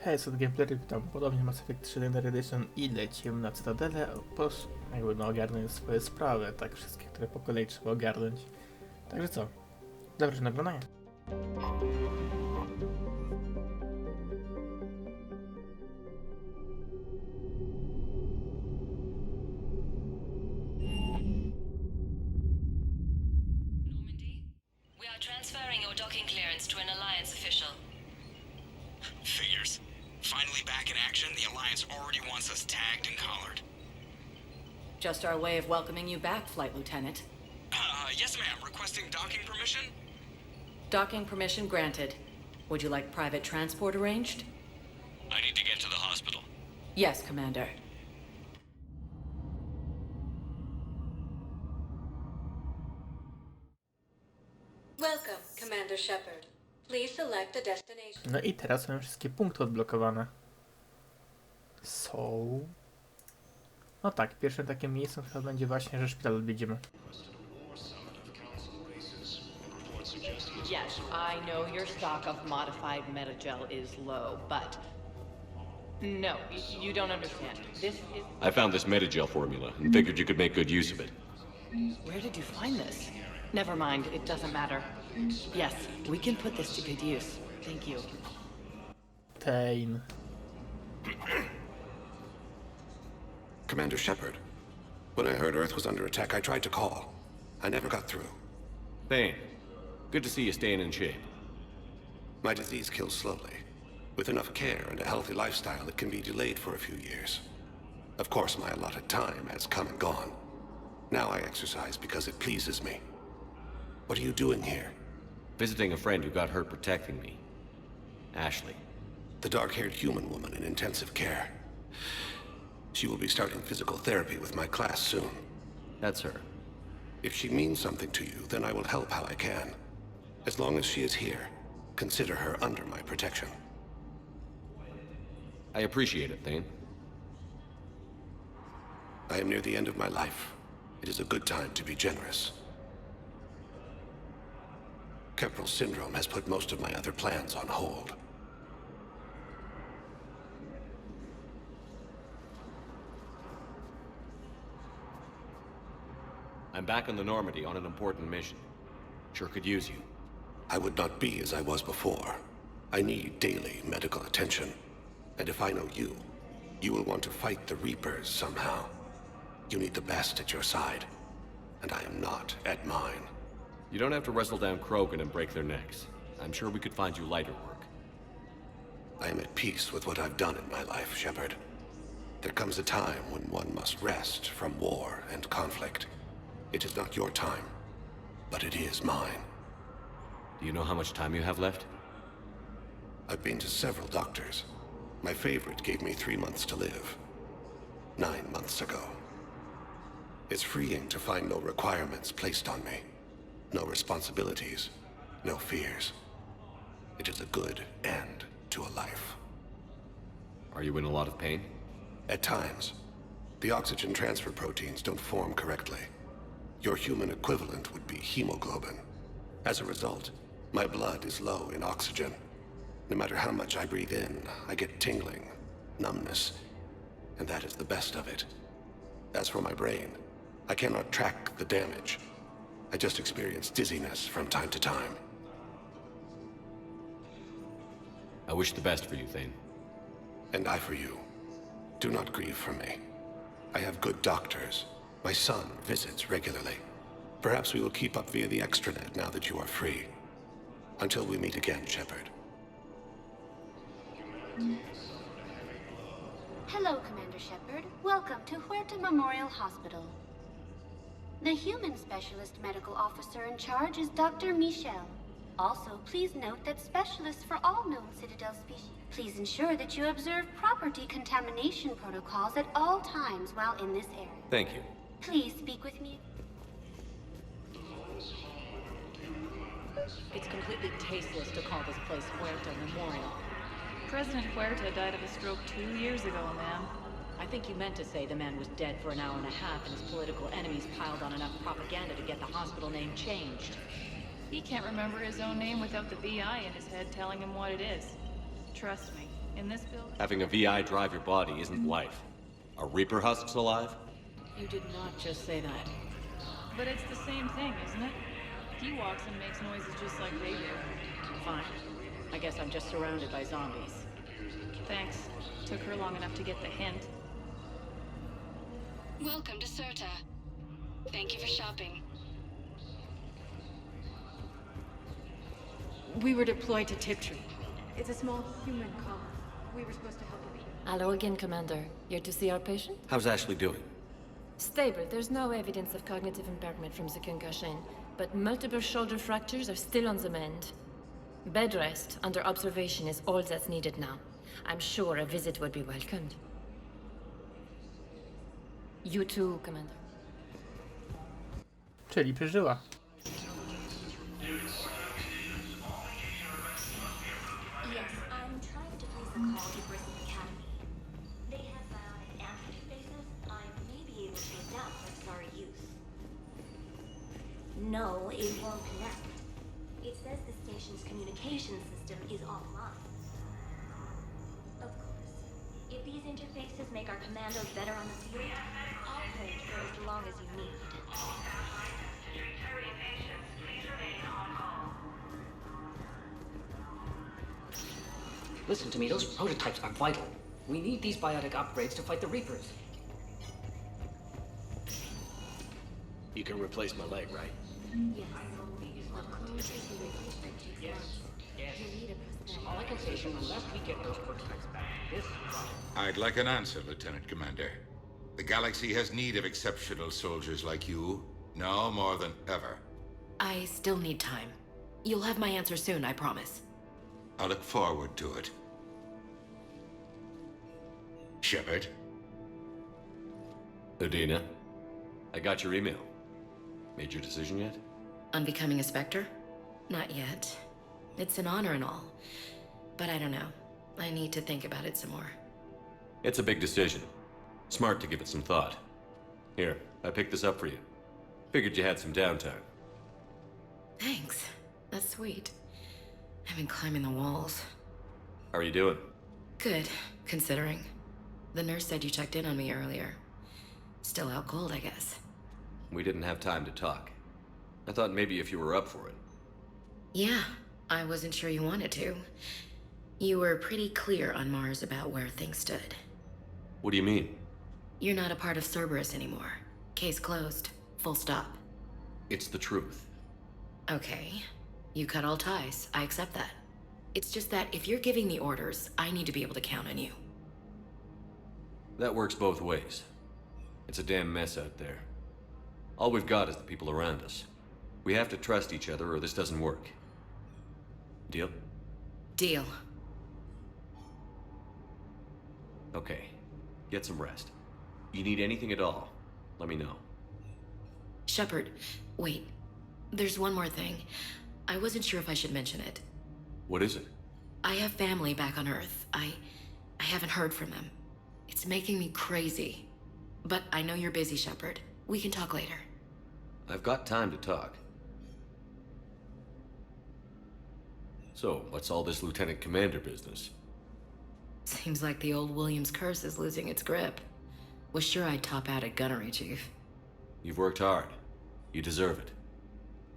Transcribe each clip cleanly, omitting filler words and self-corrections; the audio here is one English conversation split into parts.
Hej, z gameplay, witam podobnie Mass Effect 3 Render Edition i lecimy na cytadelę, ogarnąć swoje sprawy, tak, wszystkie, które po kolei trzeba ogarnąć. Także co, dobrze, na oglądanie. We are transferring your docking clearance to an Alliance official. Figures. Finally back in action, the Alliance already wants us tagged and collared. Just our way of welcoming you back, Flight Lieutenant. Yes ma'am, requesting docking permission? Docking permission granted. Would you like private transport arranged? I need to get to the hospital. Yes, Commander. Welcome, Commander Shepard. Please select a destination. No i teraz mamy wszystkie punkty odblokowane. No tak, pierwszym takim miejscem chyba będzie właśnie, że szpital odwiedzimy. Yes, I know your stock of modified metagel is low, but no, you don't understand. This is... I found this metagel formula and figured you could make good use of it. Where did you find this? Never mind, it doesn't matter. Yes, we can put this to good use. Thank you. Tain. Commander Shepard, when I heard Earth was under attack, I tried to call. I never got through. Thane, good to see you staying in shape. My disease kills slowly. With enough care and a healthy lifestyle, it can be delayed for a few years. Of course, my allotted time has come and gone. Now I exercise because it pleases me. What are you doing here? Visiting a friend who got hurt protecting me. Ashley. The dark-haired human woman in intensive care. She will be starting physical therapy with my class soon. That's her. If she means something to you, then I will help how I can. As long as she is here, consider her under my protection. I appreciate it, Thane. I am near the end of my life. It is a good time to be generous. Kepral syndrome has put most of my other plans on hold. I'm back on the Normandy on an important mission. Sure could use you. I would not be as I was before. I need daily medical attention. And if I know you, you will want to fight the Reapers somehow. You need the best at your side, and I am not at mine. You don't have to wrestle down Krogan and break their necks. I'm sure we could find you lighter work. I am at peace with what I've done in my life, Shepard. There comes a time when one must rest from war and conflict. It is not your time, but it is mine. Do you know how much time you have left? I've been to several doctors. My favorite gave me 3 months to live. 9 months ago. It's freeing to find no requirements placed on me. No responsibilities, no fears. It is a good end to a life. Are you in a lot of pain? At times, the oxygen transfer proteins don't form correctly. Your human equivalent would be hemoglobin. As a result, my blood is low in oxygen. No matter how much I breathe in, I get tingling, numbness, and that is the best of it. As for my brain, I cannot track the damage. I just experience dizziness from time to time. I wish the best for you, Thane. And I for you. Do not grieve for me. I have good doctors. My son visits regularly. Perhaps we will keep up via the extranet now that you are free. Until we meet again, Shepard. Hello, Commander Shepard. Welcome to Huerta Memorial Hospital. The human specialist medical officer in charge is Dr. Michel. Also, please note that specialists for all known Citadel species. Please ensure that you observe proper decontamination protocols at all times while in this area. Thank you. Please speak with me. It's completely tasteless to call this place Huerta Memorial. President Huerta died of a stroke 2 years ago, ma'am. I think you meant to say the man was dead for an hour and a half and his political enemies piled on enough propaganda to get the hospital name changed. He can't remember his own name without the VI in his head telling him what it is. Trust me, In this building? Having a VI drive your body isn't life. Are Reaper husks alive? You did not just say that. But it's the same thing, isn't it? He walks and makes noises just like they do. Fine. I guess I'm just surrounded by zombies. Thanks. Took her long enough to get the hint. Welcome to Serta. Thank you for shopping. We were deployed to Tiptree. It's a small human colony. We were supposed to help him. Hello again, Commander. Here to see our patient? How's Ashley doing? Stable. There's no evidence of cognitive impairment from the concussion, but multiple shoulder fractures are still on the mend. Bed rest under observation is all that's needed now. I'm sure a visit would be welcomed. You too, Commander. Czyli przeżyła. Yes, I'm trying to place a call to Bristol Academy. They have bionic amp interfaces I may be able to take down for sorry use. No, it won't connect. It says the station's communication system is offline. Of course, if these interfaces make our commandos better on the field, I'll hold for as long as you need. Listen to me, those prototypes are vital. We need these biotic upgrades to fight the Reapers. You can replace my leg, right? Yes. Of course, if you replace it takes months. Yes. You need a prosthetic. All I can say is unless we get those prototypes back, this is wrong. I'd like an answer, Lieutenant Commander. The galaxy has need of exceptional soldiers like you, now more than ever. I still need time. You'll have my answer soon, I promise. I look forward to it. Shepard? Udina, I got your email. Made your decision yet? On becoming a Spectre? Not yet. It's an honor and all. But I don't know. I need to think about it some more. It's a big decision. Smart to give it some thought. Here, I picked this up for you. Figured you had some downtime. Thanks. That's sweet. I've been climbing the walls. How are you doing? Good, considering. The nurse said you checked in on me earlier. Still out cold, I guess. We didn't have time to talk. I thought maybe if you were up for it. Yeah, I wasn't sure you wanted to. You were pretty clear on Mars about where things stood. What do you mean? You're not a part of Cerberus anymore. Case closed. Full stop. It's the truth. Okay. You cut all ties. I accept that. It's just that if you're giving me orders, I need to be able to count on you. That works both ways. It's a damn mess out there. All we've got is the people around us. We have to trust each other or this doesn't work. Deal? Deal. Okay. Get some rest. You need anything at all, let me know. Shepard, wait. There's one more thing. I wasn't sure if I should mention it. What is it? I have family back on Earth. I haven't heard from them. It's making me crazy. But I know you're busy, Shepard. We can talk later. I've got time to talk. So, what's all this Lieutenant Commander business? Seems like the old Williams curse is losing its grip. Was sure I'd top out at gunnery, Chief. You've worked hard. You deserve it.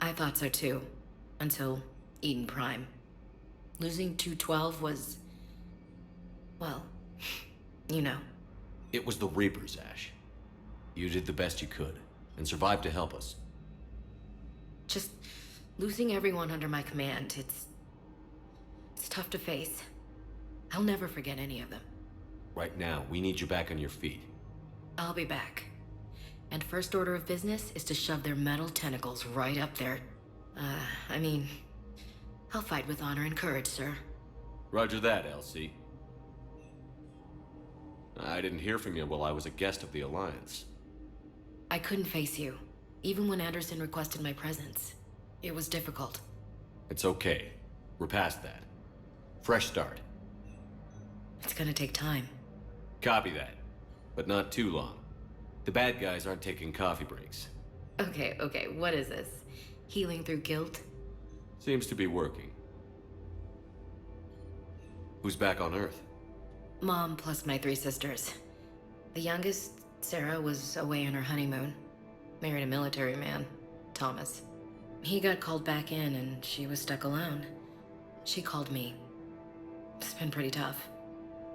I thought so too. Until Eden Prime. Losing 212 was... well, you know. It was the Reapers, Ash. You did the best you could, and survived to help us. Just losing everyone under my command, it's tough to face. I'll never forget any of them. Right now, we need you back on your feet. I'll be back. And first order of business is to shove their metal tentacles right up there. I mean, I'll fight with honor and courage, sir. Roger that, LC. I didn't hear from you while I was a guest of the Alliance. I couldn't face you, even when Anderson requested my presence. It was difficult. It's okay. We're past that. Fresh start. It's gonna take time. Copy that. But not too long. The bad guys aren't taking coffee breaks. Okay, what is this? Healing through guilt? Seems to be working. Who's back on Earth? Mom plus my 3 sisters. The youngest, Sarah, was away on her honeymoon. Married a military man, Thomas. He got called back in and she was stuck alone. She called me. It's been pretty tough.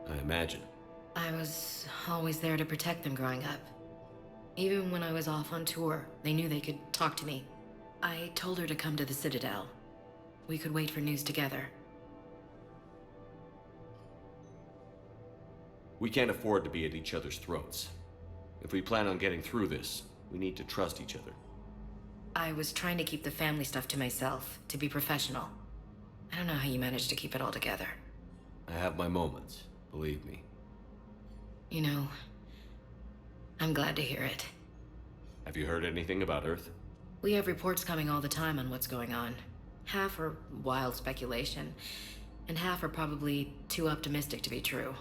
I imagine. I was always there to protect them growing up. Even when I was off on tour, they knew they could talk to me. I told her to come to the Citadel. We could wait for news together. We can't afford to be at each other's throats. If we plan on getting through this, we need to trust each other. I was trying to keep the family stuff to myself, to be professional. I don't know how you managed to keep it all together. I have my moments, believe me. You know, I'm glad to hear it. Have you heard anything about Earth? We have reports coming all the time on what's going on. Half are wild speculation, and half are probably too optimistic to be true.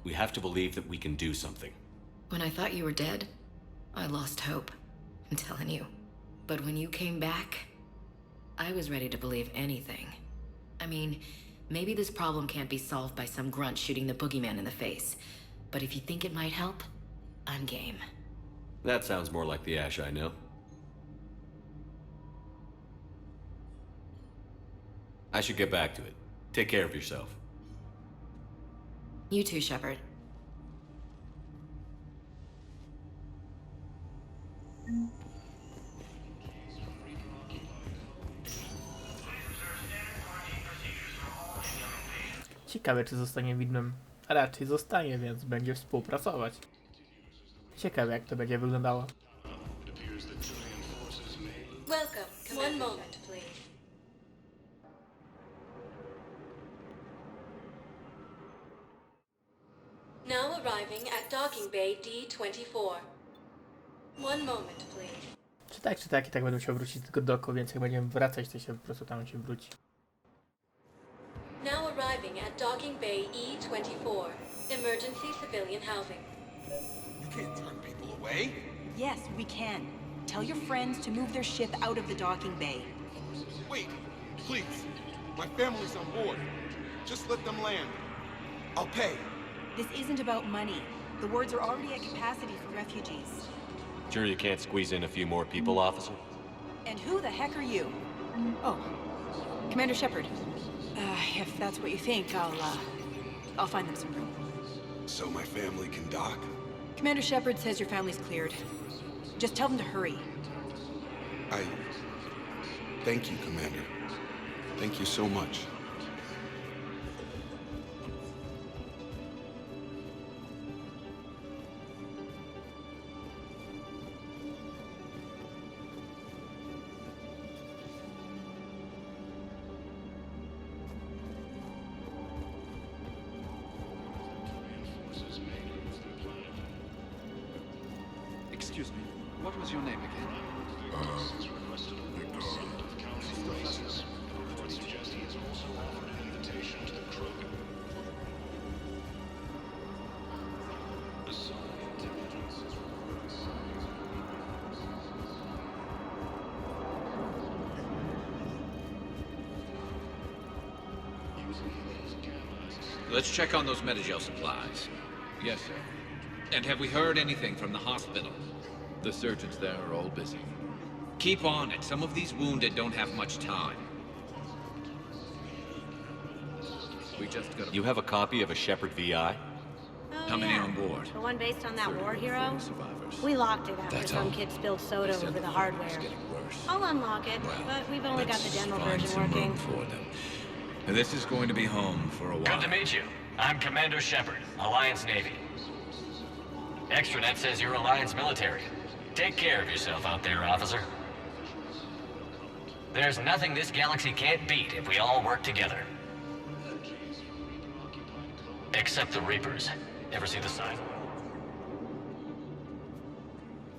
We have to believe that we can do something. When I thought you were dead, I lost hope. I'm telling you. But when you came back, I was ready to believe anything. I mean, maybe this problem can't be solved by some grunt shooting the boogeyman in the face. But if you think it might help, I'm game. That sounds more like the Ash I know. I should get back to it. Take care of yourself. You too, Shepard. Ciekawe, czy zostanie widmem. A raczej zostanie, więc będzie współpracować. Ciekawe, jak to będzie wyglądało. Welcome. One moment, please. Now arriving at docking bay D24. One moment, please. Czy tak, i tak będę musiał wrócić tylko do oko, więc jak będziemy wracać, to się po prostu tam się wróci. Now arriving at docking bay E24. Emergency civilian housing. You can't turn people away. Yes, we can. Tell your friends to move their ship out of the docking bay. Wait, please. My family's on board. Just let them land. I'll pay. This isn't about money. The wards are already at capacity for refugees. Sure you can't squeeze in a few more people, officer? And who the heck are you? Oh, Commander Shepard. If that's what you think, I'll find them some room. So my family can dock? Commander Shepard says your family's cleared. Just tell them to hurry. Thank you, Commander. Thank you so much. Excuse me, what was your name again? Let's check on those Metagel supplies. Yes, sir. And have we heard anything from the hospital? The surgeons there are all busy. Keep on it. Some of these wounded don't have much time. We just got You have a copy of a Shepard VI? How many on board? The one based on that war hero? survivors. We locked it after That's some all. kid spilled soda They said over the the hardware. was getting worse. I'll unlock it, but we've only got the Let's demo find version some working. room for them. This is going to be home for a while. Good to meet you. I'm Commander Shepard, Alliance Navy. Extranet says you're Alliance military. Take care of yourself out there, officer. There's nothing this galaxy can't beat if we all work together. Except the Reapers. Ever see the sign?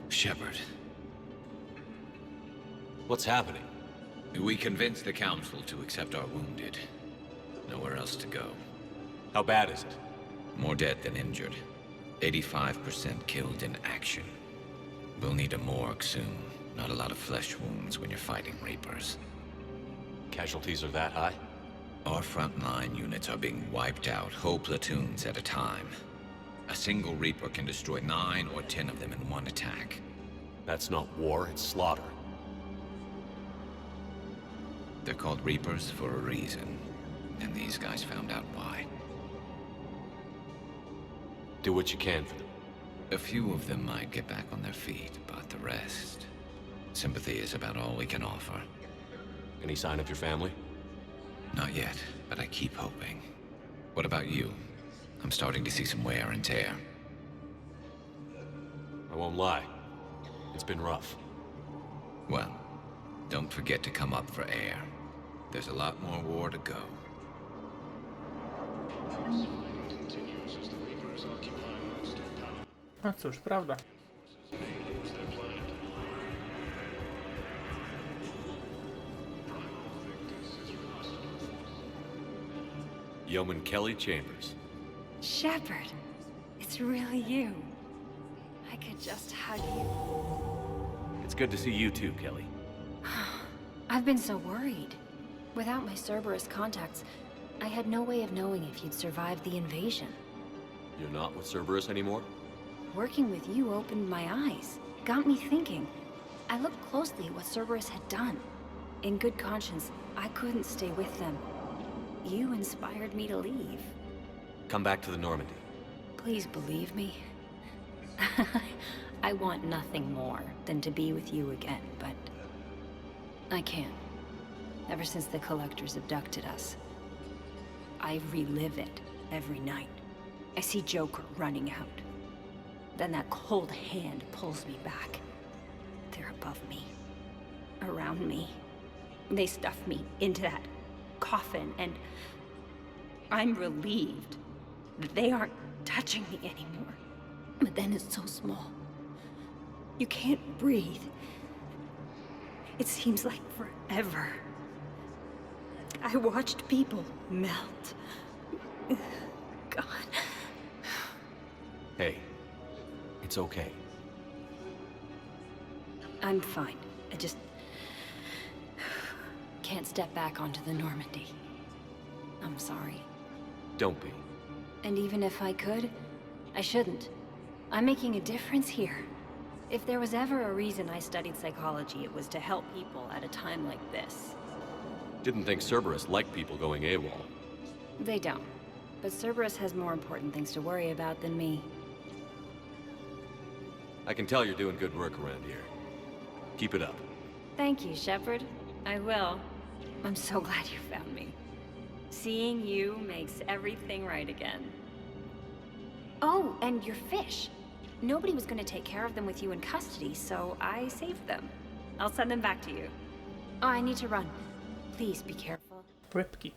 Shepard. What's happening? We convinced the Council to accept our wounded. Nowhere else to go. How bad is it? More dead than injured. 85% killed in action. We'll need a morgue soon. Not a lot of flesh wounds when you're fighting Reapers. Casualties are that high? Our frontline units are being wiped out, whole platoons at a time. A single Reaper can destroy 9 or 10 of them in one attack. That's not war, it's slaughter. They're called Reapers for a reason, and these guys found out why. Do what you can for them. A few of them might get back on their feet, but the rest... sympathy is about all we can offer. Any sign of your family? Not yet, but I keep hoping. What about you? I'm starting to see some wear and tear. I won't lie. It's been rough. Well, don't forget to come up for air. There's a lot more war to go. No cóż, prawda. Yeoman Kelly Chambers. Shepard, it's really you. I could just hug you. It's good to see you too, Kelly. I've been so worried. Without my Cerberus contacts, I had no way of knowing if you'd survived the invasion. You're not with Cerberus anymore? Working with you opened my eyes, got me thinking. I looked closely at what Cerberus had done. In good conscience, I couldn't stay with them. You inspired me to leave. Come back to the Normandy. Please believe me. I want nothing more than to be with you again, but I can't. Ever since the Collectors abducted us, I relive it every night. I see Joker running out. Then that cold hand pulls me back. They're above me, around me. They stuff me into that coffin, and I'm relieved that they aren't touching me anymore. But then it's so small. You can't breathe. It seems like forever. I watched people melt. God. Hey, it's okay. I'm fine. I just can't step back onto the Normandy. I'm sorry. Don't be. And even if I could, I shouldn't. I'm making a difference here. If there was ever a reason I studied psychology, it was to help people at a time like this. Didn't think Cerberus liked people going AWOL. They don't. But Cerberus has more important things to worry about than me. I can tell you're doing good work around here. Keep it up. Thank you, Shepard. I will. I'm so glad you found me. Seeing you makes everything right again. Oh, and your fish. Nobody was going to take care of them with you in custody, so I saved them. I'll send them back to you. Oh, I need to run. Please be careful. Rybki.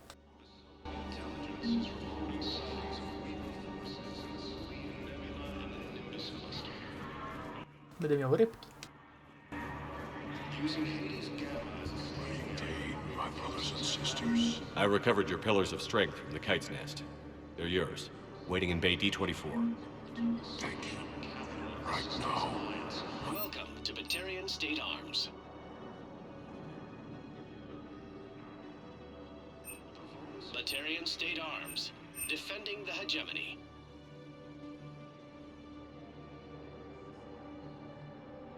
Będę miał rybki. I recovered your pillars of strength from the kite's nest. They're yours, waiting in Bay D24. Thank you. Right now. Welcome to Batarian State Arms. Batarian State Arms, defending the hegemony.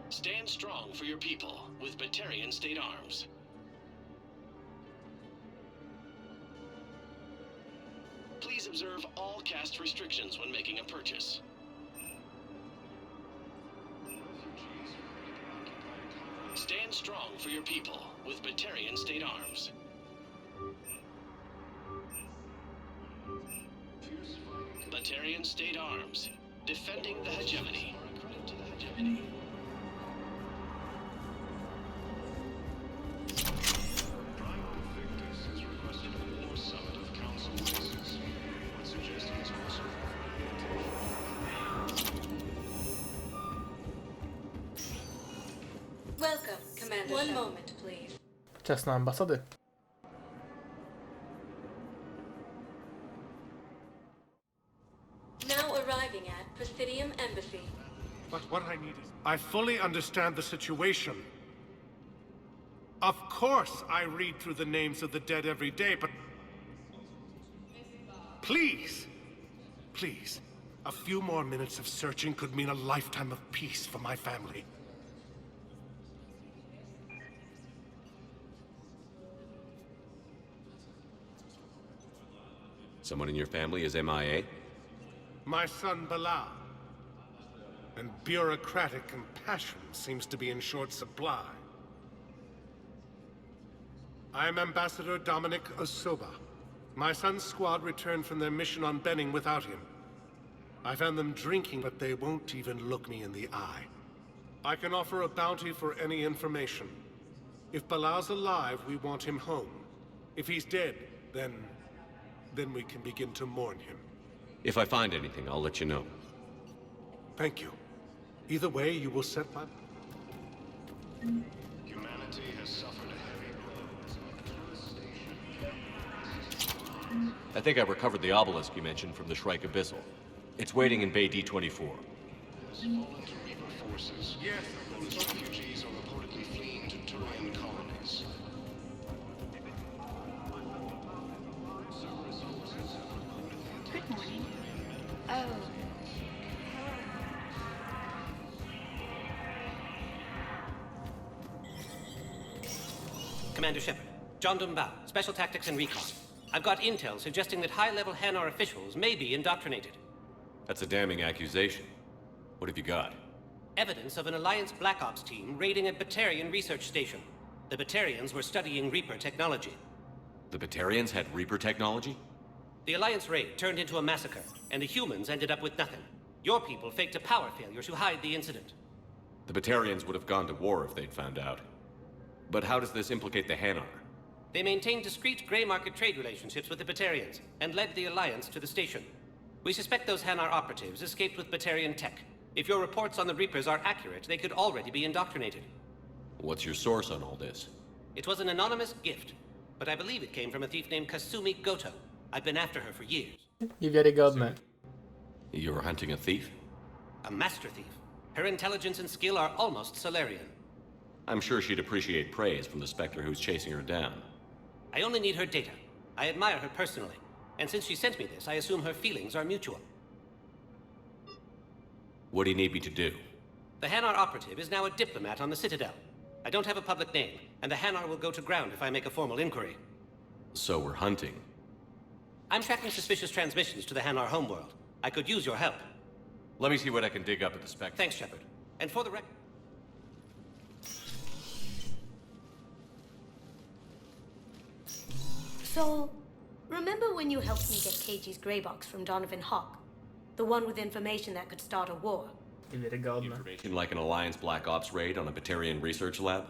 Stand strong for your people with Batarian State Arms. Please observe all caste restrictions when making a purchase. Stand strong for your people with Batarian State Arms. Batarian State Arms, defending the hegemony. Welcome, Commander. One moment, please. Czas na ambasady. Now arriving at Presidium Embassy. But what I need is... I fully understand the situation. Of course I read through the names of the dead every day, but Please! Please. A few more minutes of searching could mean a lifetime of peace for my family. Someone in your family is MIA? My son Bilal. And bureaucratic compassion seems to be in short supply. I am Ambassador Dominic Osoba. My son's squad returned from their mission on Benning without him. I found them drinking, but they won't even look me in the eye. I can offer a bounty for any information. If Bilal's alive, we want him home. If he's dead, then we can begin to mourn him. If I find anything, I'll let you know. Thank you. Either way, you will set my... Humanity has suffered a heavy blow. I think I recovered the obelisk you mentioned from the Shrike Abyssal. It's waiting in Bay D-24. Has fallen to Reaper forces. Yes. Its refugees are reportedly fleeing to Turian colonies. Good morning. Oh. Commander Shepard, John Dumbao, Special Tactics and Recon. I've got intel suggesting that high-level Hanar officials may be indoctrinated. That's a damning accusation. What have you got? Evidence of an Alliance Black Ops team raiding a Batarian research station. The Batarians were studying Reaper technology. The Batarians had Reaper technology? The Alliance raid turned into a massacre, and the humans ended up with nothing. Your people faked a power failure to hide the incident. The Batarians would have gone to war if they'd found out. But how does this implicate the Hanar? They maintained discreet gray market trade relationships with the Batarians, and led the Alliance to the station. We suspect those Hanar operatives escaped with Batarian tech. If your reports on the Reapers are accurate, they could already be indoctrinated. What's your source on all this? It was an anonymous gift, but I believe it came from a thief named Kasumi Goto. I've been after her for years. You You're hunting a thief? A master thief. Her intelligence and skill are almost Solarian. I'm sure she'd appreciate praise from the Spectre who's chasing her down. I only need her data. I admire her personally, and since she sent me this, I assume her feelings are mutual. What do you need me to do? The Hanar operative is now a diplomat on the Citadel. I don't have a public name, and the Hanar will go to ground if I make a formal inquiry. So we're hunting. I'm tracking suspicious transmissions to the Hanar homeworld. I could use your help. Let me see what I can dig up at the Spectre. Thanks, Shepard. And for the record... So, remember when you helped me get KG's grey box from Donovan Hawk? The one with information that could start a war? Information like an Alliance Black Ops raid on a Batarian research lab?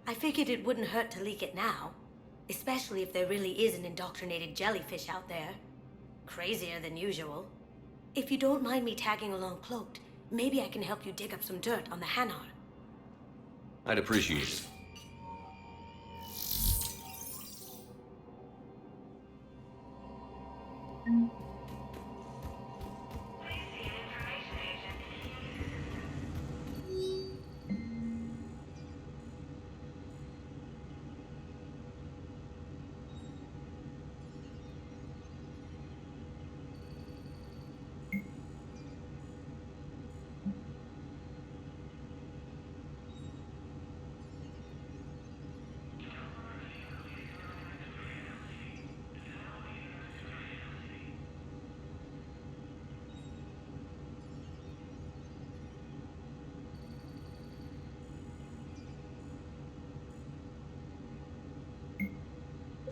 I figured it wouldn't hurt to leak it now. Especially if there really is an indoctrinated jellyfish out there. Crazier than usual. If you don't mind me tagging along cloaked, maybe I can help you dig up some dirt on the Hanar. I'd appreciate it.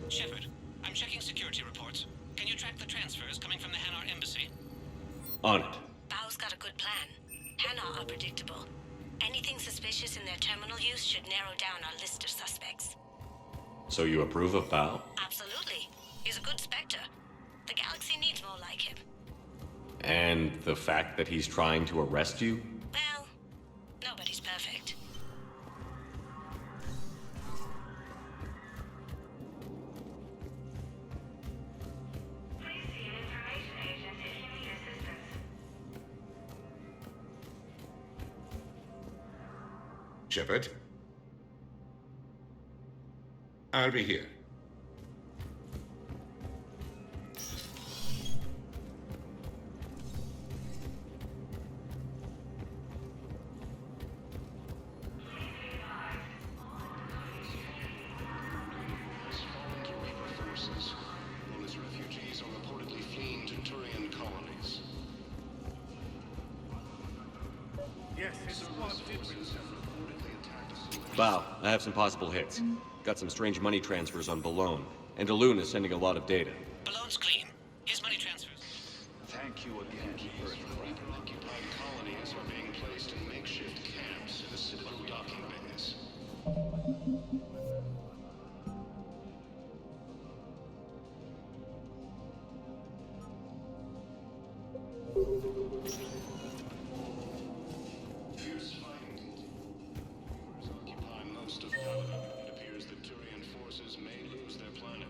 Shepard, I'm checking security reports. Can you track the transfers coming from the Hanar embassy? On it. Bao's got a good plan. Hanar are predictable. Anything suspicious in their terminal use should narrow down our list of suspects. So you approve of Bao? Absolutely. He's a good Spectre. The galaxy needs more like him. And the fact that he's trying to arrest you? Well, nobody's perfect. Shepard? I'll be here. Bow, I have some possible hits. Got some strange money transfers on Balone. And Daloon is sending a lot of data. Balone's clean. His money transfers. Thank you again, Reaper-occupied colonies are being placed in makeshift camps in the citadel docking bays. Fierce fighting occupy most of Canada. It appears that Turian forces may lose their planet.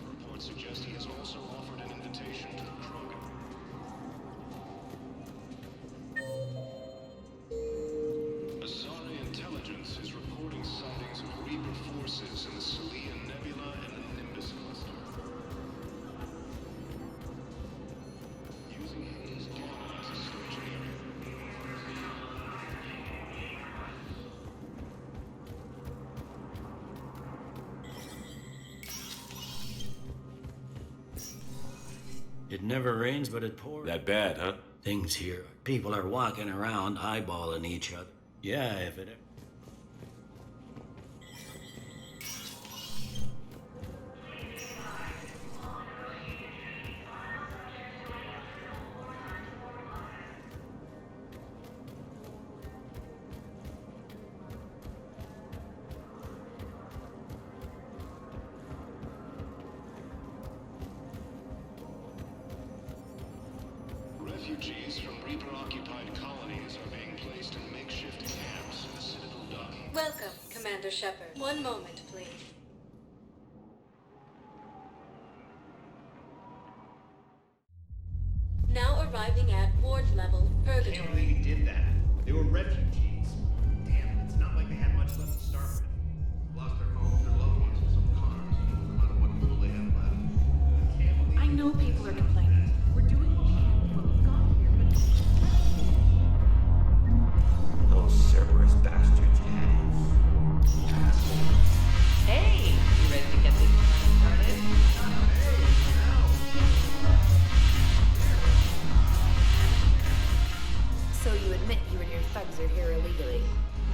Reports suggest he has also offered an invitation to the Krogan. Asari intelligence is reporting sightings of Reaper forces in the Celian Nebula and the Nimbus cluster. Using Hades Gamma as a staging area. It never rains, but it pours. That bad, huh? Things here. People are walking around eyeballing each other. Yeah, if it... Refugees from Reaper-occupied colonies are being placed in makeshift camps in the Citadel docking. Welcome, Commander Shepard. One moment, please. Now arriving at ward level purgatory. Can't believe he did that. They were refugees. Damn, it's not like they had much left to start with. Lost their homes, their loved ones, and some cars. No matter what little they have left. I know people are complaining. We're doing what we can with what we've got here, but... Those Cerberus bastards Hey, you ready to get this started? So you admit you and your thugs are here illegally?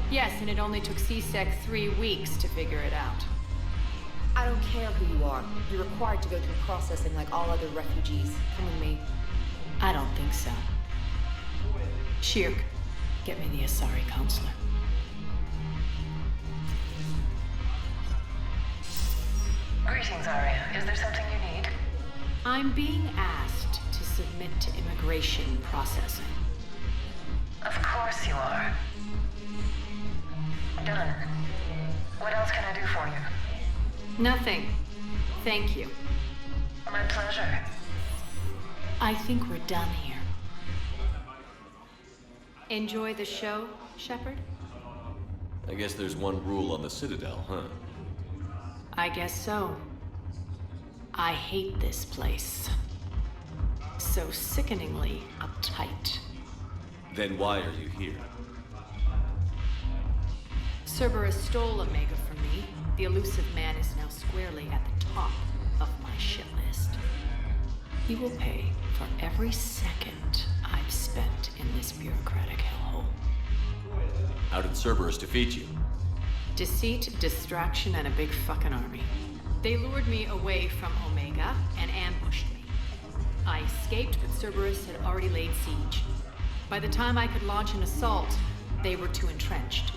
Yes, and it only took CSEC 3 weeks to figure it out. I don't care who you are. You're required to go through processing like all other refugees. Come with me. I don't think so. Shirk, get me the Asari counselor. Greetings, Arya. Is there something you need? I'm being asked to submit to immigration processing. Of course you are. Done. What else can I do for you? Nothing. Thank you. My pleasure. I think we're done here. Enjoy the show, Shepard? I guess there's one rule on the Citadel, huh? I guess so. I hate this place. So sickeningly uptight. Then why are you here? Cerberus stole Omega from me. The elusive man is now squarely at the top of my shit list. He will pay for every second I've spent in this bureaucratic hellhole. How did Cerberus defeat you? Deceit, distraction, and a big fucking army. They lured me away from Omega and ambushed me. I escaped, but Cerberus had already laid siege. By the time I could launch an assault, they were too entrenched.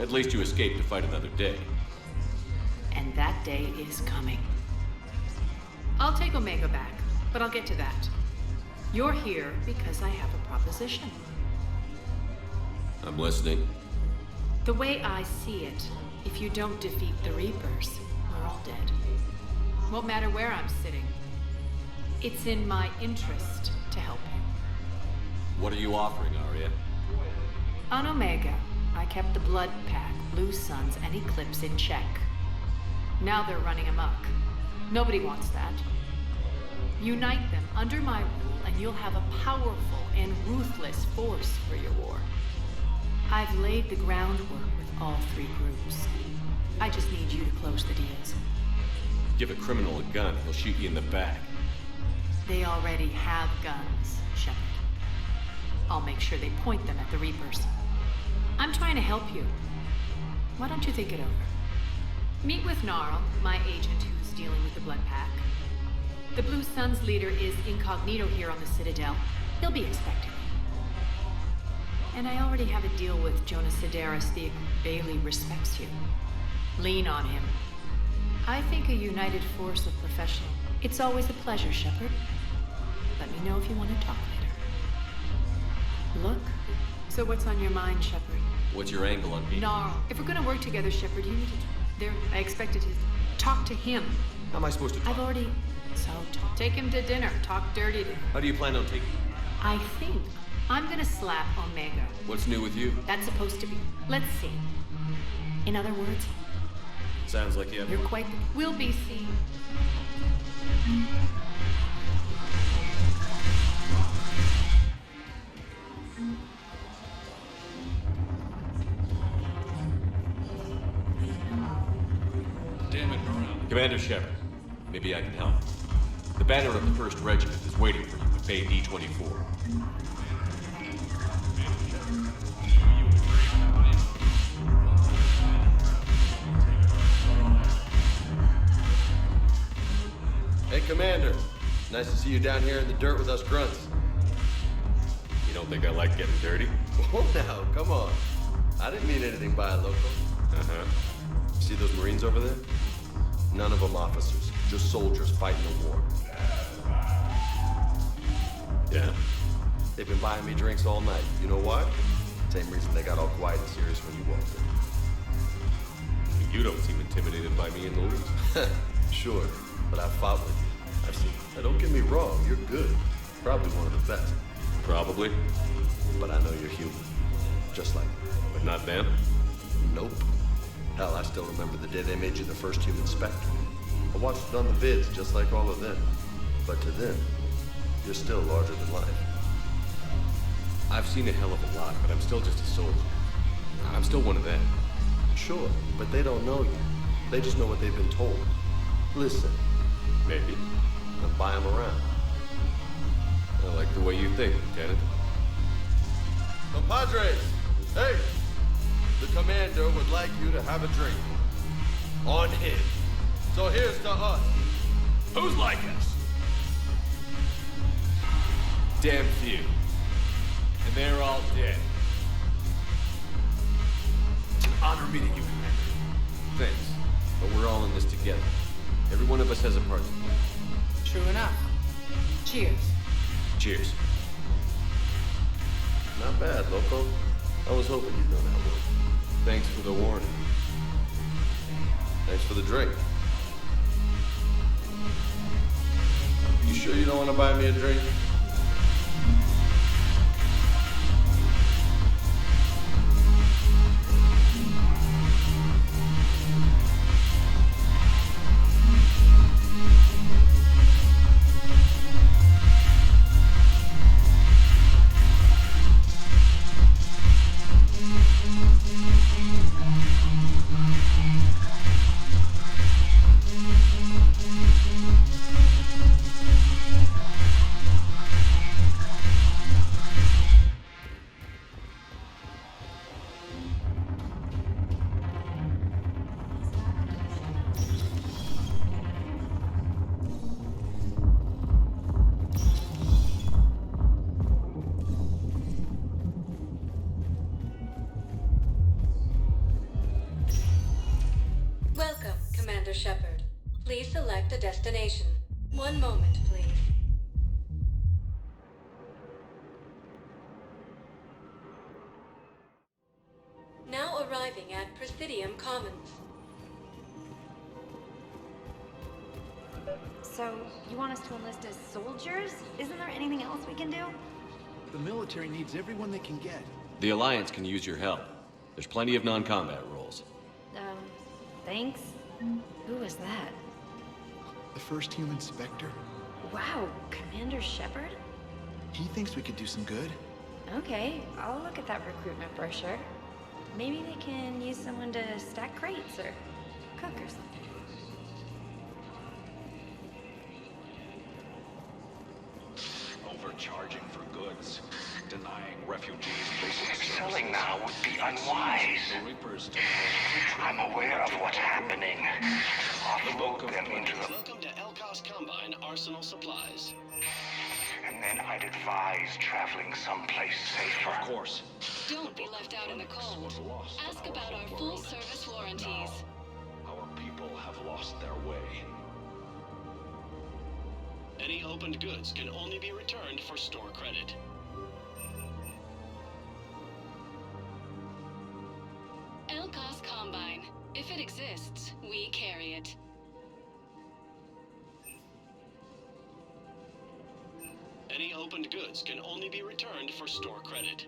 At least you escaped to fight another day. And that day is coming. I'll take Omega back, but I'll get to that. You're here because I have a proposition. I'm listening. The way I see it, if you don't defeat the Reapers, we're all dead. Won't matter where I'm sitting. It's in my interest to help you. What are you offering, Arya? On Omega, I kept the Blood Pack, Blue Suns, and Eclipse in check. Now they're running amok. Nobody wants that. Unite them under my rule, and you'll have a powerful and ruthless force for your war. I've laid the groundwork with all three groups. I just need you to close the deals. Give a criminal a gun, he'll shoot you in the back. They already have guns, Shepard. I'll make sure they point them at the Reapers. I'm trying to help you. Why don't you think it over? Meet with Gnarl, my agent who's dealing with the Blood Pack. The Blue Sun's leader is incognito here on the Citadel. He'll be expecting me. And I already have a deal with Jonas Sedaris. The Bailey respects you. Lean on him. I think a united force of professionals. It's always a pleasure, Shepard. Let me know if you want to talk later. Look. So what's on your mind, Shepard? What's your angle on me? Gnarl. If we're gonna work together, Shepard, you need to... I expected to talk to him. How am I supposed to talk? I've already... So, take him to dinner. Talk dirty to him. How do you plan on taking him? I think I'm gonna slap Omega. What's new with you? That's supposed to be... Let's see. In other words... Sounds like you have... You're quite... We'll be seen. Damn it, Commander Shepard, maybe I can help. The banner of the 1st Regiment is waiting for you at Bay D-24. Hey, Commander. Nice to see you down here in the dirt with us grunts. You don't think I like getting dirty? Oh, now, come on. I didn't mean anything by it, loco. Uh-huh. See those Marines over there? None of them officers, just soldiers fighting a war. Yeah? They've been buying me drinks all night. You know why? Same reason they got all quiet and serious when you walked in. You don't seem intimidated by me in the least. Sure, but I've fought with you. I've seen you. Now, don't get me wrong, you're good. Probably one of the best. Probably. But I know you're human. Just like me. But not them? Nope. Hell, I still remember the day they made you the first human Spectre. I watched it on the vids, just like all of them. But to them, you're still larger than life. I've seen a hell of a lot, but I'm still just a soldier. I'm still one of them. Sure, but they don't know you. They just know what they've been told. Listen. Maybe. Then buy them around. I like the way you think, Lieutenant. Compadres! Hey! The commander would like you to have a drink. On him. So here's to us. Who's like us? Damn few. And they're all dead. It's an honor meeting you, Commander. Thanks. But we're all in this together. Every one of us has a part to play. True enough. Cheers. Cheers. Not bad, loco. I was hoping you'd know that one. Thanks for the warning. Thanks for the drink. You sure you don't want to buy me a drink? Welcome, Commander Shepard. Please select a destination. One moment, please. Now arriving at Presidium Commons. So, you want us to enlist as soldiers? Isn't there anything else we can do? The military needs everyone they can get. The Alliance can use your help. There's plenty of non-combat roles. Thanks? Who was that? The first human Spectre. Wow, Commander Shepard? He thinks we could do some good. Okay, I'll look at that recruitment brochure. Maybe they can use someone to stack crates or cook or something. Overcharging for goods, denying refugees basic Selling now would be unwise. I'm aware of what's happening. Offload them into the... Welcome to Elcos Combine Arsenal Supplies. And then I'd advise traveling someplace safer. Of course. Don't be left out in the cold. Ask about our full-service warranties. Our people have lost their way. Any opened goods can only be returned for store credit. Elcos Combine. If it exists, we carry it. Any opened goods can only be returned for store credit.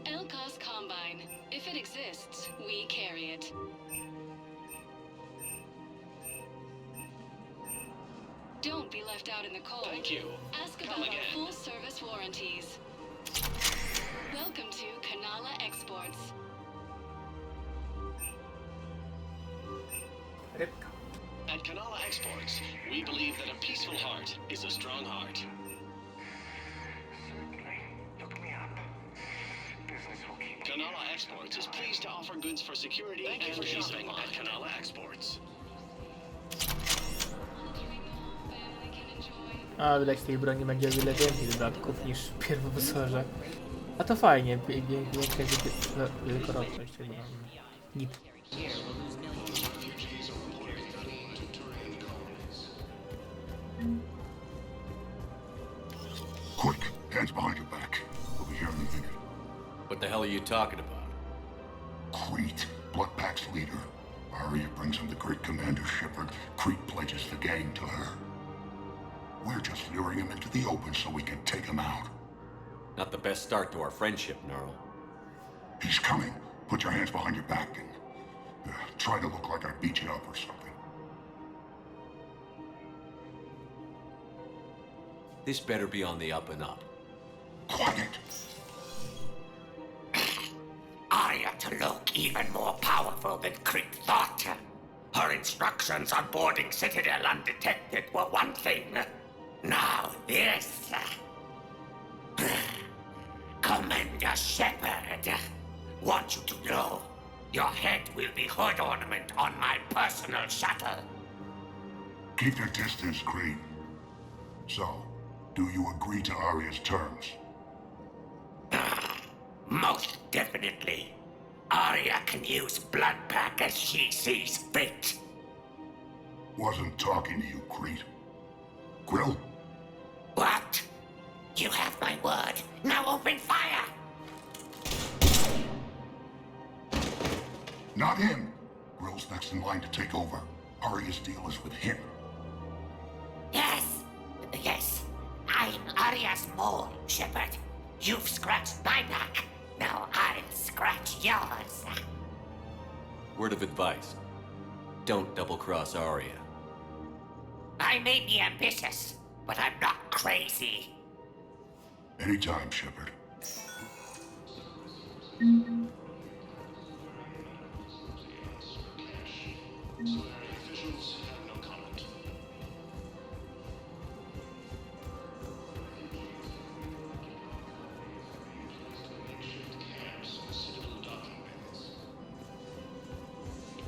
Elcos Combine. If it exists, we carry it. Don't be left out in the cold. Thank you. Ask about our full-service warranties. Welcome to Kanala Exports. At Kanala Exports, we believe that a peaceful heart is a strong heart. Look me up. Business will keep... Kanala Exports is pleased to offer goods for security and peace of mind. At Kanala Exports. A, widać tej broni będzie o wiele więcej dodatków niż w pierwowzorze. A to fajnie, większa wielkorotność, czyli nic. Quick, hands behind your back. We'll be here in a minute. What the hell are you talking about? Crete, Blood Pack's leader. Arya brings him the great Commander Shepard. Crete pledges the gang to her. We're just luring him into the open so we can take him out. Not the best start to our friendship, Gnarl. He's coming. Put your hands behind your back and try to look like I beat you up or something. This better be on the up and up. Quiet! Arya to look even more powerful than Crete thought. Her instructions on boarding Citadel undetected were one thing. Now this. Commander Shepard, want you to know, your head will be hood ornament on my personal shuttle. Keep your distance, Crete. So, do you agree to Arya's terms? Most definitely. Arya can use Blood Pack as she sees fit. Wasn't talking to you, Crete. Grill? What? You have my word. Now open fire! Not him. Grill's next in line to take over. Arya's deal is with him. Yes. I'm Arya's mole, Shepard. You've scratched my back. Now I'll scratch yours. Word of advice. Don't double-cross Arya. I may be ambitious, but I'm not crazy. Anytime, Shepard. Officials have no comment.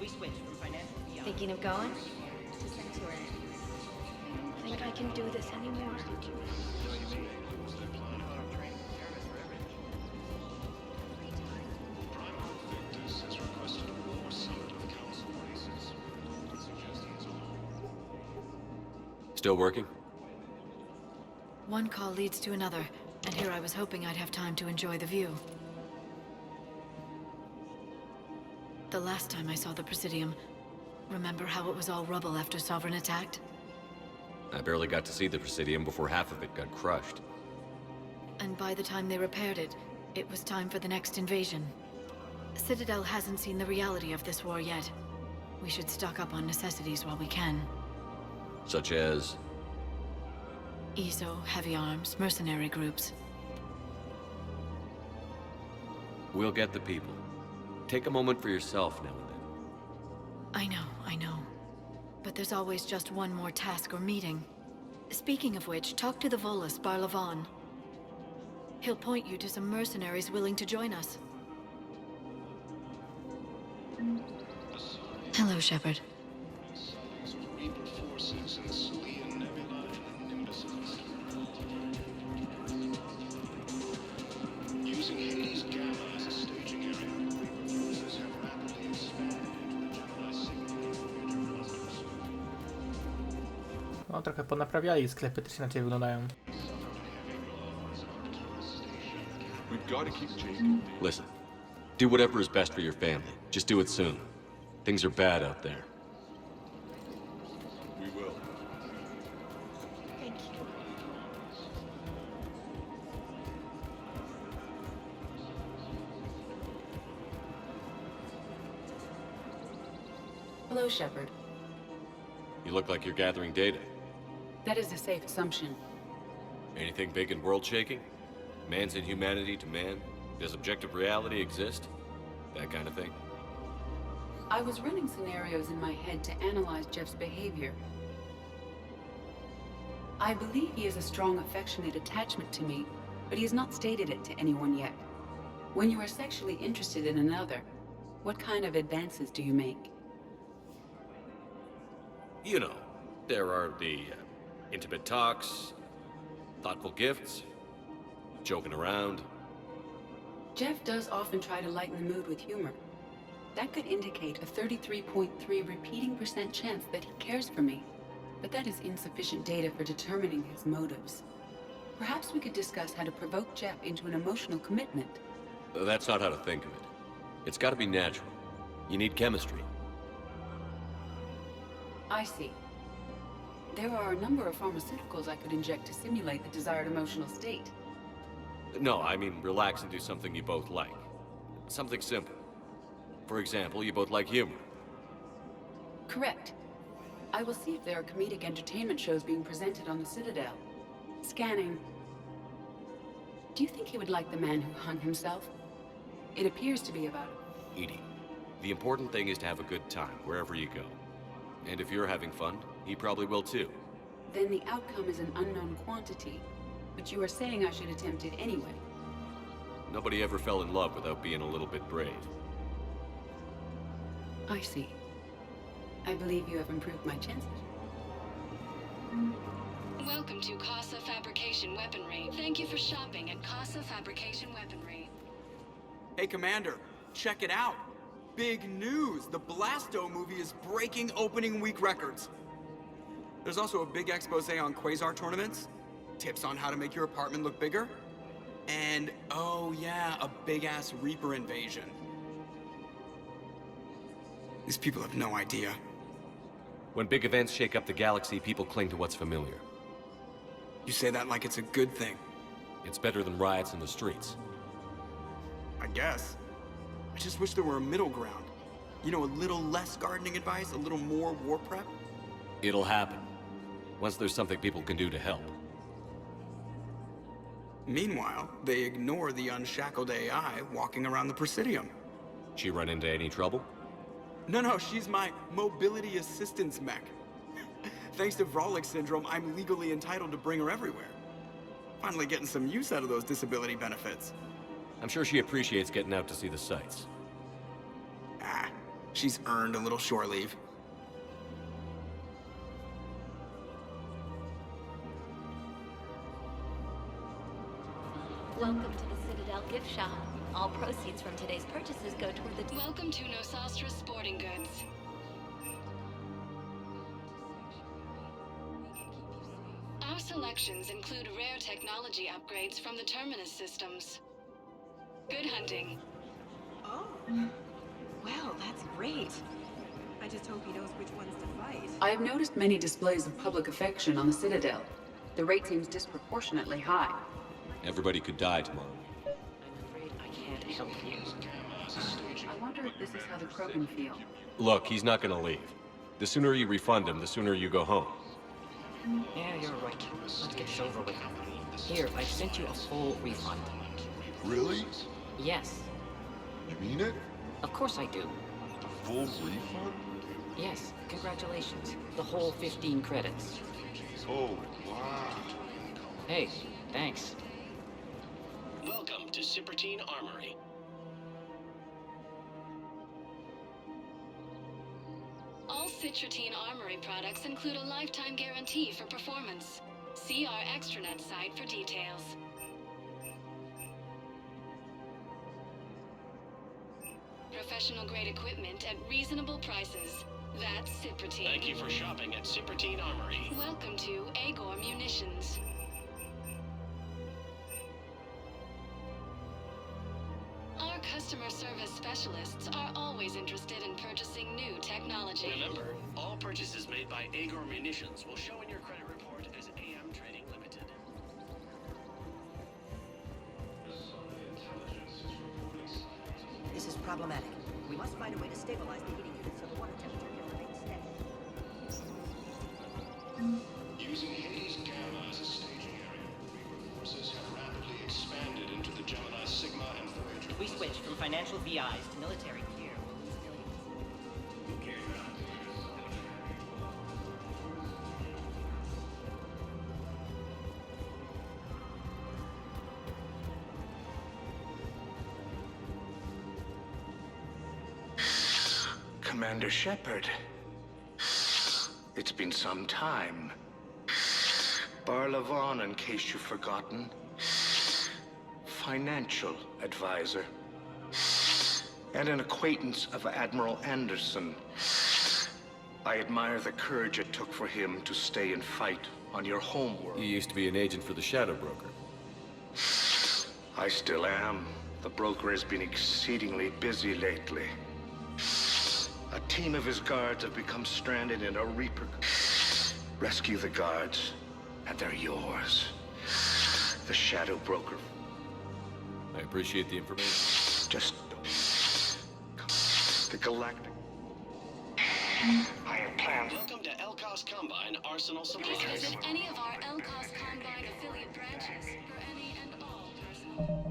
We switch from financial beyond. Thinking of going? I don't think I can do this anymore. Still working? One call leads to another, and here I was hoping I'd have time to enjoy the view. The last time I saw the Presidium, remember how it was all rubble after Sovereign attacked? I barely got to see the Presidium before half of it got crushed. And by the time they repaired it, it was time for the next invasion. Citadel hasn't seen the reality of this war yet. We should stock up on necessities while we can. Such as? ESO, heavy arms, mercenary groups. We'll get the people. Take a moment for yourself now and then. I know. But there's always just one more task or meeting. Speaking of which, talk to the Volus, Barlavan. He'll point you to some mercenaries willing to join us. Hello, Shepard. Sightings of Reaper forces in the Salian Nebula and the Nimbus cluster. Using Hades Gamma as a staging area, Reaper forces have rapidly expanded into the Gemini signal clusters. No, trochę ponaprawiali, sklepy też inaczej wyglądają. We've got to keep chasing. Listen, do whatever is best for your family. Just do it soon. Things are bad out there. We will. Thank you. Hello, Shepard. You look like you're gathering data. That is a safe assumption. Anything big and world-shaking? Man's inhumanity to man? Does objective reality exist? That kind of thing? I was running scenarios in my head to analyze Jeff's behavior. I believe he has a strong affectionate attachment to me, but he has not stated it to anyone yet. When you are sexually interested in another, what kind of advances do you make? You know, there are the intimate talks, thoughtful gifts, joking around. Jeff does often try to lighten the mood with humor. That could indicate a 33.3 repeating % chance that he cares for me. But that is insufficient data for determining his motives. Perhaps we could discuss how to provoke Jeff into an emotional commitment. That's not how to think of it. It's got to be natural. You need chemistry. I see. There are a number of pharmaceuticals I could inject to simulate the desired emotional state. No, I mean relax and do something you both like. Something simple. For example, you both like humor. Correct. I will see if there are comedic entertainment shows being presented on the Citadel. Scanning. Do you think he would like the man who hung himself? It appears to be about Edie, the important thing is to have a good time wherever you go. And if you're having fun, he probably will too. Then the outcome is an unknown quantity. But you are saying I should attempt it anyway. Nobody ever fell in love without being a little bit brave. I see. I believe you have improved my chances. Welcome to Casa Fabrication Weaponry. Thank you for shopping at Casa Fabrication Weaponry. Hey, Commander, check it out. Big news! The Blasto movie is breaking opening week records. There's also a big expose on Quasar tournaments, tips on how to make your apartment look bigger, and, oh yeah, a big-ass Reaper invasion. These people have no idea. When big events shake up the galaxy, people cling to what's familiar. You say that like it's a good thing. It's better than riots in the streets. I guess. I just wish there were a middle ground. You know, a little less gardening advice, a little more war prep. It'll happen. Once there's something people can do to help. Meanwhile, they ignore the unshackled AI walking around the Presidium. She run into any trouble? No, she's my mobility assistance mech. Thanks to Vrolic syndrome, I'm legally entitled to bring her everywhere. Finally getting some use out of those disability benefits. I'm sure she appreciates getting out to see the sights. She's earned a little shore leave. Welcome to the Citadel gift shop. All proceeds from today's purchases go toward the... Welcome to Nosastra Sporting Goods. Our selections include rare technology upgrades from the Terminus systems. Good hunting. Oh. Well, that's great. I just hope he knows which ones to fight. I have noticed many displays of public affection on the Citadel. The rate seems disproportionately high. Everybody could die tomorrow. I can't help you. I wonder if this is how the Krogan feel. Look, he's not gonna leave. The sooner you refund him, the sooner you go home. Yeah, you're right. Let's get this over with. Here, I sent you a full refund. Really? Yes. You mean it? Of course I do. Full refund? Yes, congratulations. The whole 15 credits. Oh, wow. Hey, thanks. Welcome to Citadel Armory. All Citadel Armory products include a lifetime guarantee for performance. See our extranet site for details. Professional grade equipment at reasonable prices. That's Citadel. Thank you for shopping at Citadel Armory. Welcome to Agor Munitions. Our customer service specialists are always interested in purchasing new technology. Remember, all purchases made by Agor Munitions will show in your credit report as AM Trading Limited. This is problematic. We must find a way to stabilize the heating unit so the water temperature can remain steady. Using Hades Gamma as a staging area, Reaper forces have rapidly expanded into the Gemini Sigma and Voyager. If we switch from financial VIs to military gear, we'll lose millions. Commander Shepard. It's been some time. Barlavon, in case you've forgotten. Financial advisor. And an acquaintance of Admiral Anderson. I admire the courage it took for him to stay and fight on your homeworld. You used to be an agent for the Shadow Broker. I still am. The broker has been exceedingly busy lately. A team of his guards have become stranded in a Reaper. Rescue the guards, and they're yours. The Shadow Broker. I appreciate the information. Just... The Galactic... I have planned... Welcome to Elcos Combine Arsenal Supply. Please visit any of our Elcos Combine affiliate branches for any and all personnel.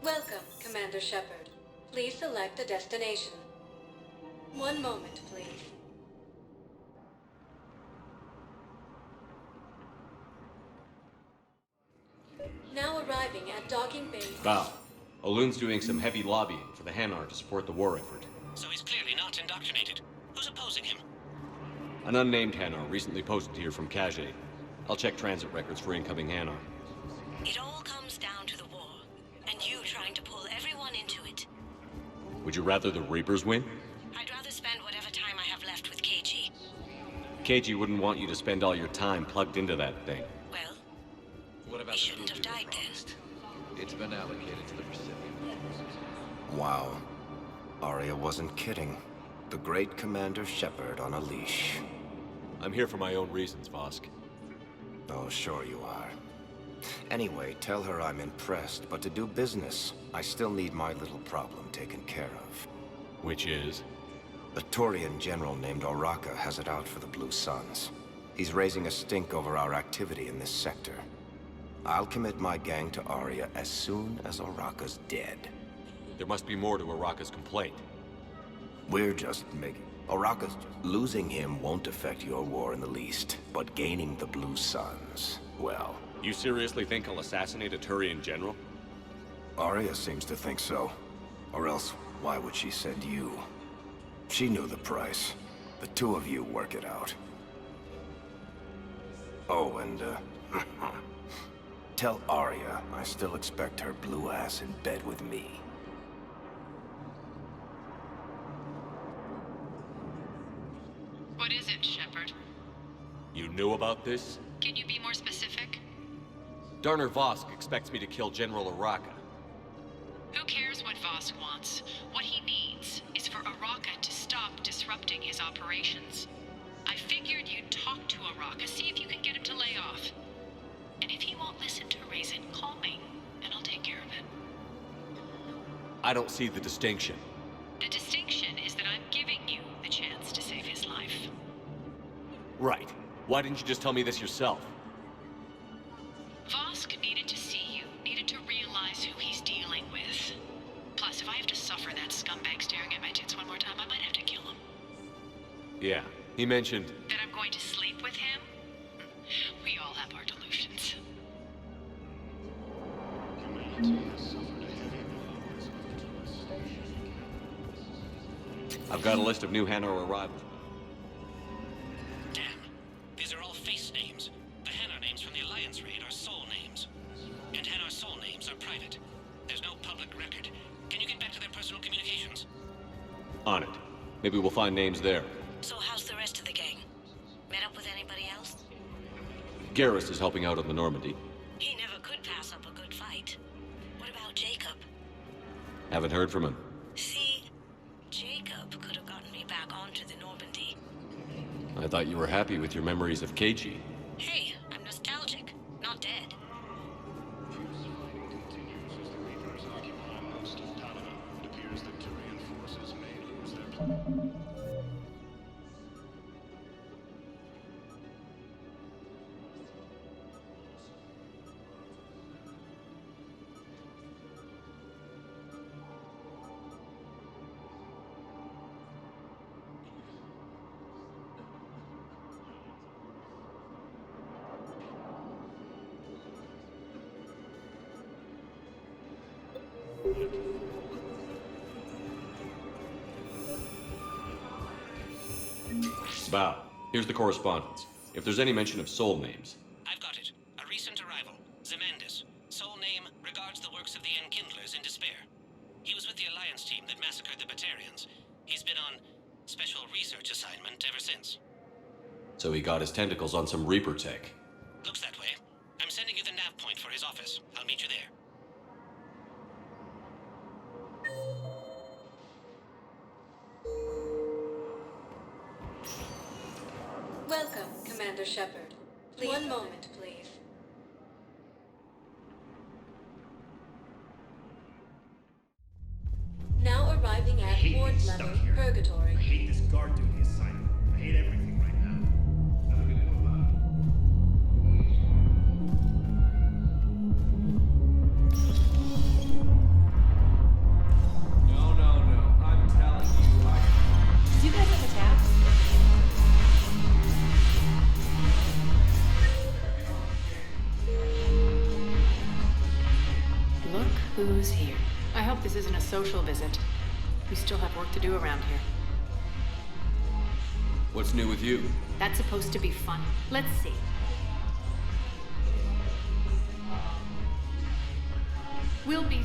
Welcome, Commander Shepard. Please select a destination. One moment, please. Now arriving at docking bay. Val, Olun's doing some heavy lobbying for the Hanar to support the war effort. So he's clearly not indoctrinated. Who's opposing him? An unnamed Hanar recently posted here from Kage. I'll check transit records for incoming Hanar. It all comes down to the war, and you trying to pull everyone into it. Would you rather the Reapers win? I'd rather spend whatever time I have left with KG. KG wouldn't want you to spend all your time plugged into that thing. Well, What about he shouldn't have died then. It's been allocated to the recipient. Wow. Arya wasn't kidding. The great Commander Shepard on a leash. I'm here for my own reasons, Vosk. Oh, sure you are. Anyway, tell her I'm impressed, but to do business, I still need my little problem taken care of. Which is? A Turian general named Oraka has it out for the Blue Suns. He's raising a stink over our activity in this sector. I'll commit my gang to Aria as soon as Oraka's dead. There must be more to Oraka's complaint. We're just making... Losing him won't affect your war in the least, but gaining the Blue Suns, well... You seriously think I'll assassinate a Turian general? Aria seems to think so. Or else, why would she send you? She knew the price. The two of you work it out. Oh, and, tell Aria I still expect her blue ass in bed with me. What is it, Shepard? You knew about this? Can you be more specific? Darner Vosk expects me to kill General Oraka. Who cares what Vosk wants? What he needs is for Oraka to stop disrupting his operations. I figured you'd talk to Oraka, see if you can get him to lay off. And if he won't listen to reason, call me, and I'll take care of it. I don't see the distinction. The distinction is that I'm giving you the chance to save his life. Right. Why didn't you just tell me this yourself? Vosk needed to see you, needed to realize who he's dealing with. Plus, if I have to suffer that scumbag staring at my tits one more time, I might have to kill him. Yeah, he mentioned... That I'm going to sleep with him? We all have our delusions. I've got a list of new Hanar arrivals. Damn. These are all face names. The Hanar names from the Alliance raid are soul names. And Hanar soul names are private. There's no public record. Can you get back to their personal communications? On it. Maybe we'll find names there. So how's the rest of the gang? Met up with anybody else? Garrus is helping out on the Normandy. He never could pass up a good fight. What about Jacob? Haven't heard from him. See, Jacob could have gotten me back onto the Normandy. I thought you were happy with your memories of KG. Hey, I'm nostalgic, not dead. It appears that Turian forces may lose their... Bow. Here's the correspondence. If there's any mention of soul names. I've got it. A recent arrival. Zemandis. Soul name regards the works of the Enkindlers in despair. He was with the Alliance team that massacred the Batarians. He's been on special research assignment ever since. So he got his tentacles on some Reaper tech. Looks that way. I'm sending you the nav point for his office. I'll meet you there. Welcome, Commander Shepard. Please. One moment, please. Now arriving at Ward Level Purgatory. I hate this guard duty assignment. I hate everything right now. Nothing to do about it. No. I'm telling you, Do you guys have a tap? Look who's here. I hope this isn't a social visit. We still have work to do around here. What's new with you? That's supposed to be fun. Let's see. We'll be...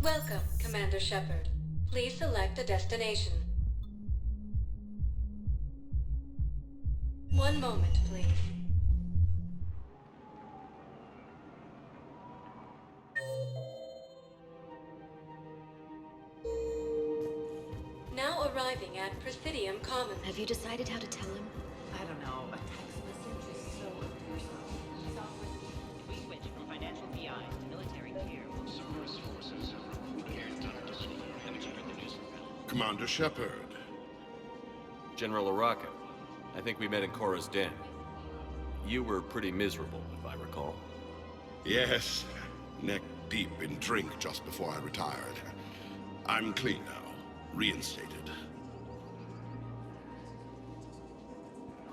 Welcome, Commander Shepard. Please select a destination. One moment, please. arriving at Presidium Commons. Have you decided how to tell him? I don't know. A text message is so personal. If we switch from financial PI to military tier, Cerberus forces have recruited Let me check out the news. Commander Shepard. General Araka, I think we met in Korra's den. You were pretty miserable, if I recall. Yes, neck deep in drink just before I retired. I'm clean now, reinstated.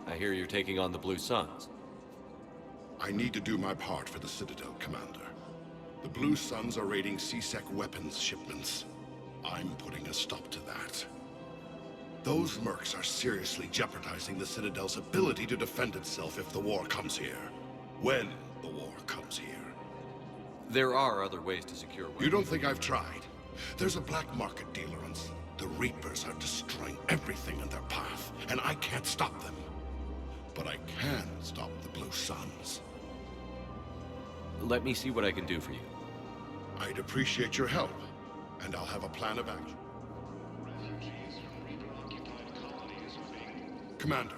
I hear you're taking on the Blue Suns. I need to do my part for the Citadel, Commander. The Blue Suns are raiding C-Sec weapons shipments. I'm putting a stop to that. Those mercs are seriously jeopardizing the Citadel's ability to defend itself if the war comes here. When the war comes here. There are other ways to secure weapons. You don't think I've tried? There's a black market dealer on... The Reapers are destroying everything in their path, and I can't stop them. But I can stop the Blue Suns. Let me see what I can do for you. I'd appreciate your help, and I'll have a plan of action. Commander,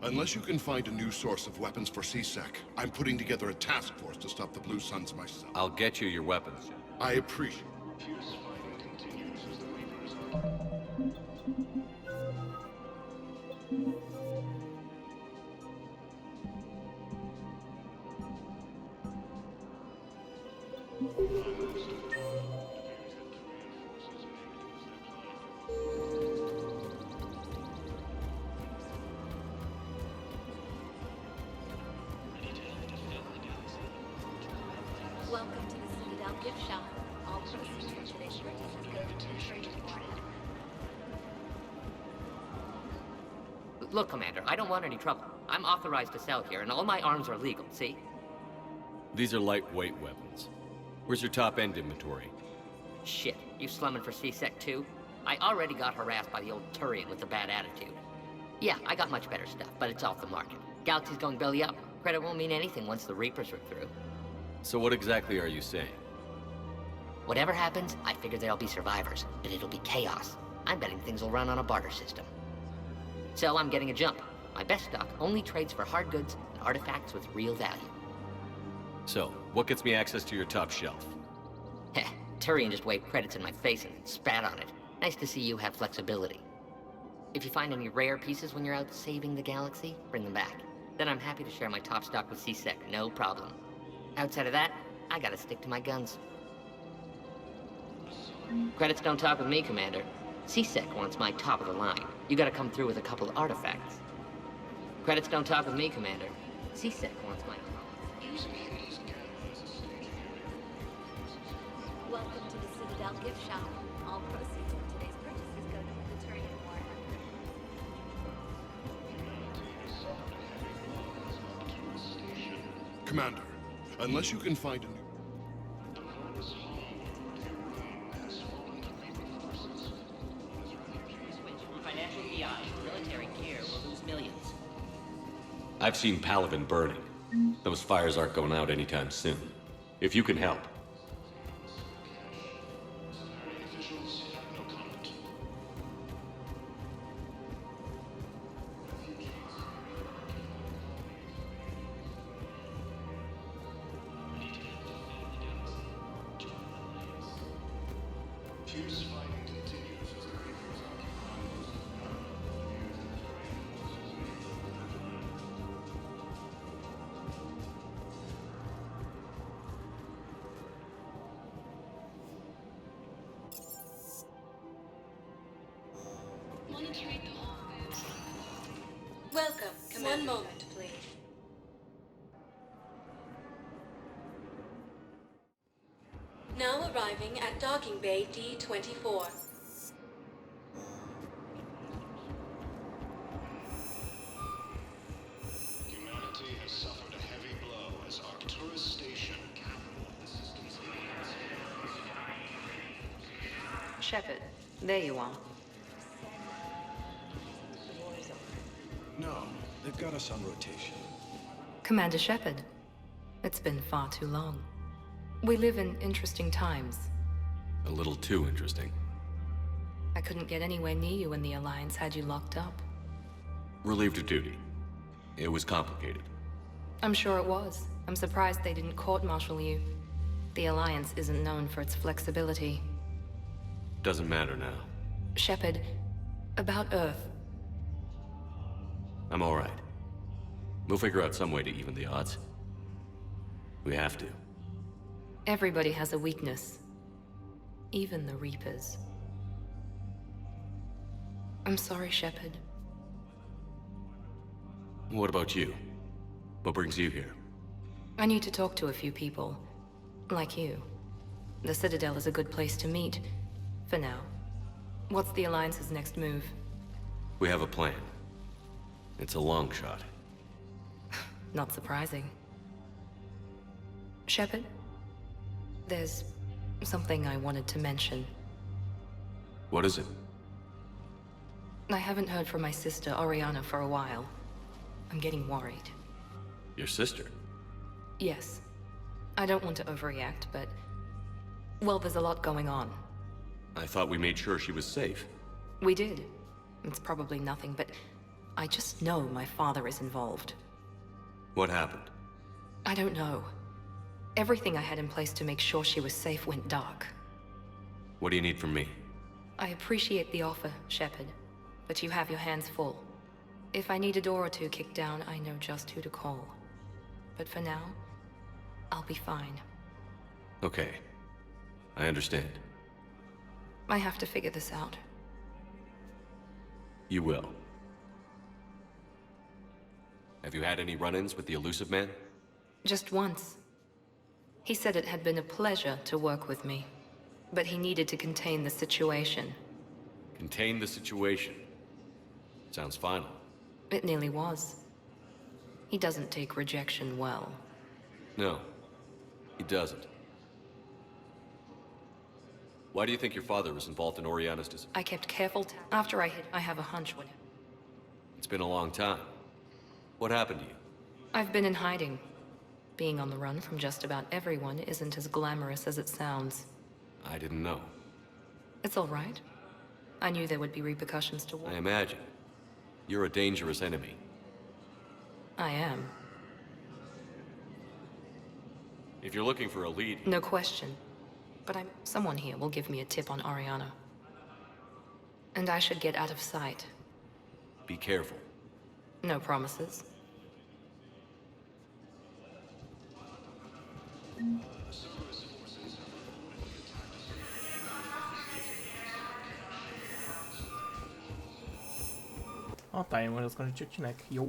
unless you can find a new source of weapons for C-Sec, I'm putting together a task force to stop the Blue Suns myself. I'll get you your weapons. I appreciate it. Welcome to the Citadel gift shop. All proceeds from today's purchases go to the trading war. Look, Commander, I don't want any trouble. I'm authorized to sell here, and all my arms are legal, see? These are lightweight weapons. Where's your top-end inventory? Shit, you slumming for C-Sec too? I already got harassed by the old Turian with the bad attitude. Yeah, I got much better stuff, but it's off the market. Galaxy's going belly up. Credit won't mean anything once the Reapers are through. So what exactly are you saying? Whatever happens, I figure there'll be survivors, but it'll be chaos. I'm betting things will run on a barter system. So I'm getting a jump. My best stock only trades for hard goods and artifacts with real value. So, what gets me access to your top shelf? Heh, Turian just waved credits in my face and spat on it. Nice to see you have flexibility. If you find any rare pieces when you're out saving the galaxy, bring them back. Then I'm happy to share my top stock with C-Sec, no problem. Outside of that, I gotta stick to my guns. Credits don't talk with me, Commander. C-Sec wants my top of the line. You gotta come through with a couple of artifacts. Credits don't talk with me, Commander. C-Sec wants my top. Welcome to the Citadel gift shop. All proceeds from today's purchases go to the Turian war. Commander, unless you can find a new... Financial PI, military gear will lose millions. I've seen Paladin burning. Those fires aren't going out anytime soon. If you can help. Welcome. One moment, please. Now arriving at Docking Bay D-24. Humanity has suffered a heavy blow as Arcturus Station, capital of the system's Shepard, there you are. No, they've got us on rotation. Commander Shepard, it's been far too long. We live in interesting times. A little too interesting. I couldn't get anywhere near you when the Alliance had you locked up. Relieved of duty. It was complicated. I'm sure it was. I'm surprised they didn't court-martial you. The Alliance isn't known for its flexibility. Doesn't matter now. Shepard, about Earth. I'm alright. We'll figure out some way to even the odds. We have to. Everybody has a weakness. Even the Reapers. I'm sorry, Shepard. What about you? What brings you here? I need to talk to a few people. Like you. The Citadel is a good place to meet. For now. What's the Alliance's next move? We have a plan. It's a long shot. Not surprising. Shepard? There's something I wanted to mention. What is it? I haven't heard from my sister, Oriana, for a while. I'm getting worried. Your sister? Yes. I don't want to overreact, but... well, there's a lot going on. I thought we made sure she was safe. We did. It's probably nothing, but... I just know my father is involved. What happened? I don't know. Everything I had in place to make sure she was safe went dark. What do you need from me? I appreciate the offer, Shepard, but you have your hands full. If I need a door or two kicked down, I know just who to call. But for now, I'll be fine. Okay. I understand. I have to figure this out. You will. Have you had any run-ins with the Elusive Man? Just once. He said it had been a pleasure to work with me, but he needed to contain the situation. Contain the situation. Sounds final. It nearly was. He doesn't take rejection well. No, he doesn't. Why do you think your father was involved in Oriana's disappearance? I kept careful after I hit. I have a hunch when... It's been a long time. What happened to you? I've been in hiding. Being on the run from just about everyone isn't as glamorous as it sounds. I didn't know. It's all right. I knew there would be repercussions to war. I imagine. You're a dangerous enemy. I am. If you're looking for a lead... No question. But someone here will give me a tip on Oriana. And I should get out of sight. Be careful. No promises. O, tak, może skończyć odcinek. Jo.